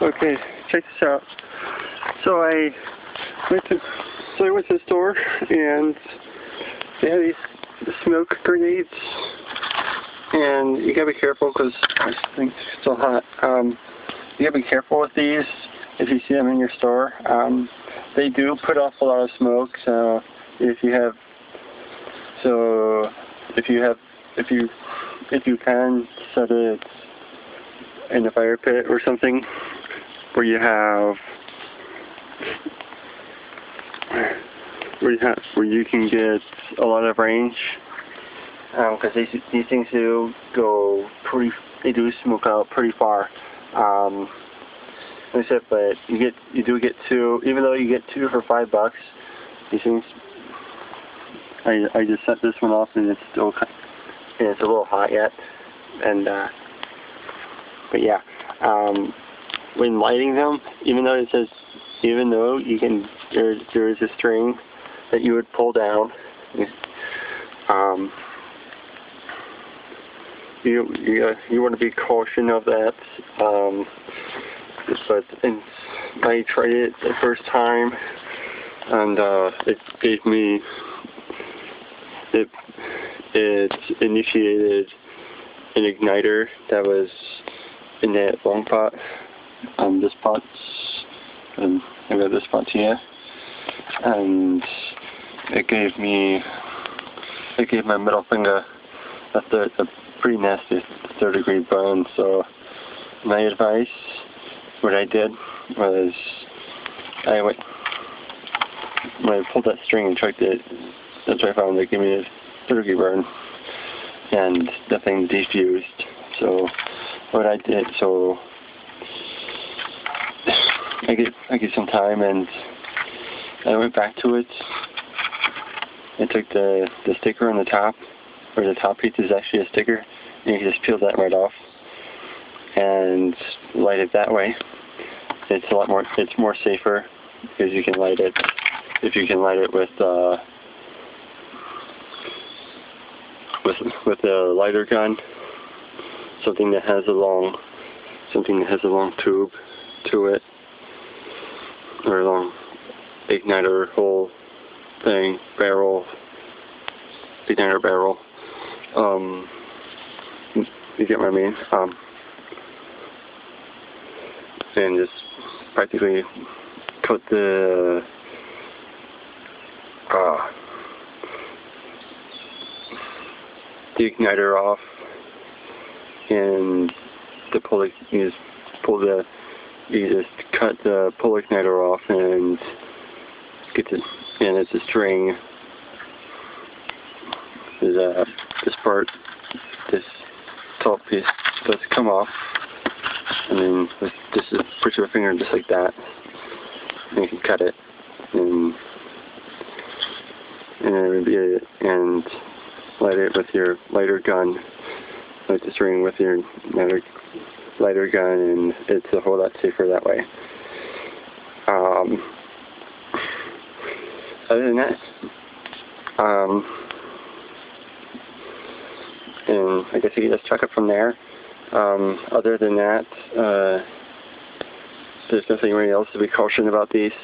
Okay, check this out. So I went to the store and they had these smoke grenades, and you gotta be careful because this thing's still hot. You gotta be careful with these if you see them in your store. They do put off a lot of smoke, so if you can set it in a fire pit or something where you can get a lot of range, because these things do smoke out pretty far. But you do get two, even though you get two for $5. These things, I just set this one off and it's still a little hot yet, and but yeah, when lighting them, even though you can, there is a string that you would pull down. You want to be cautious of that. But I tried it the first time, and it initiated an igniter that was in that long pot. This pot, and I got this pot here, and it gave my middle finger a pretty nasty 3rd-degree burn. So my advice, what I did was when I pulled that string and checked it, that's what I found. It gave me a 3rd-degree burn, and the thing defused. So what I did, I get some time, and I went back to it and took the sticker on the top, or the top piece is actually a sticker, and you can just peel that right off and light it that way. It's more safer because you can light it, if you can light it with a lighter gun, something that has a long tube to it, or a long igniter hole thing, igniter barrel. You get what I mean? And just practically cut the igniter off, and you just cut the pull igniter off, and it's a string. There's this top piece does come off, and then just put your finger just like that, and you can cut it, and light it with your lighter gun, light the string with your lighter gun, and it's a whole lot safer that way. Other than that, and I guess you can just check it from there. Other than that, there's nothing really else to be cautioned about these.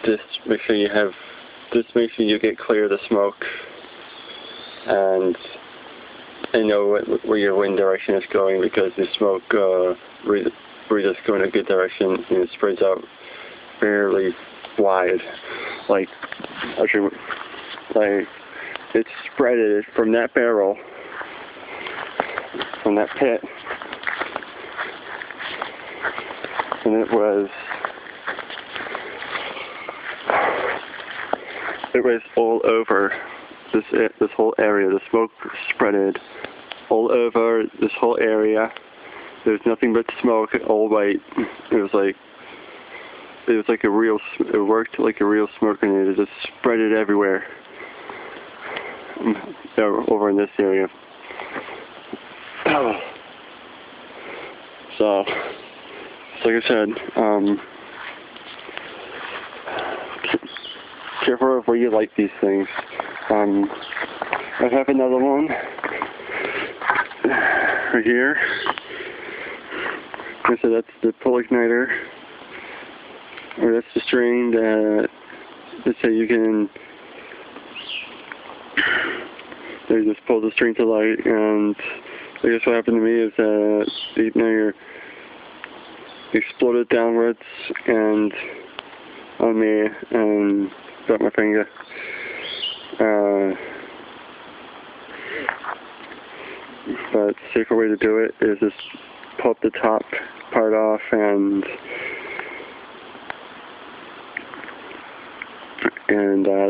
Just make sure you get clear of the smoke, and know where your wind direction is going, because the smoke really does go in a good direction, and it spreads out fairly wide. It spreaded from that barrel, from that pit, and it was all over this whole area. The smoke spreaded all over this whole area. There's nothing but smoke, all white. It worked like a real smoke grenade. It just spread it everywhere. Over in this area. So like I said, careful of where you light these things. I have another one right here. And so that's the pull igniter, or that's the string that, let's say you can, you just pull the string to light, and I guess what happened to me is that the igniter exploded downwards and on me and got my finger. But the safer way to do it is just pop the top part off and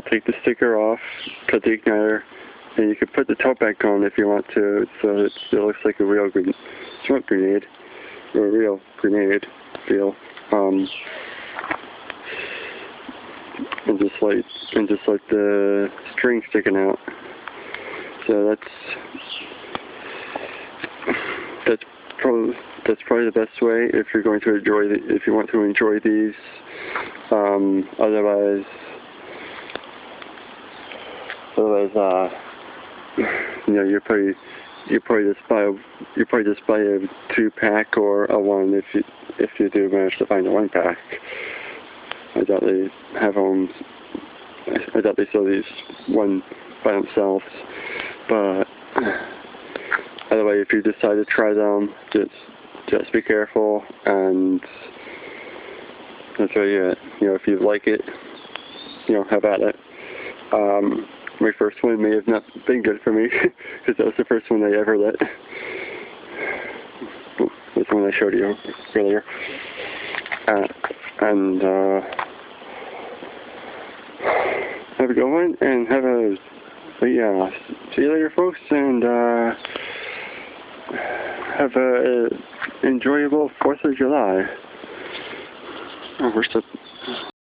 take the sticker off, cut the igniter, and you can put the top back on if you want to, so it still looks like a real smoke grenade, or a real grenade feel. And just like the string sticking out. So that's probably the best way if you're going to if you want to enjoy these. Otherwise, you know, you probably just buy a 2-pack or a 1 if you do manage to find a 1-pack. I doubt they have them. I doubt they sell these one by themselves. But otherwise, if you decide to try them, just be careful, and that's really it. You know, if you like it, you know, have at it. My first one may have not been good for me because that was the first one I ever lit. That's the one I showed you earlier. Have a good one, and yeah, see you later, folks, and have a enjoyable 4th of July. Oh, we're still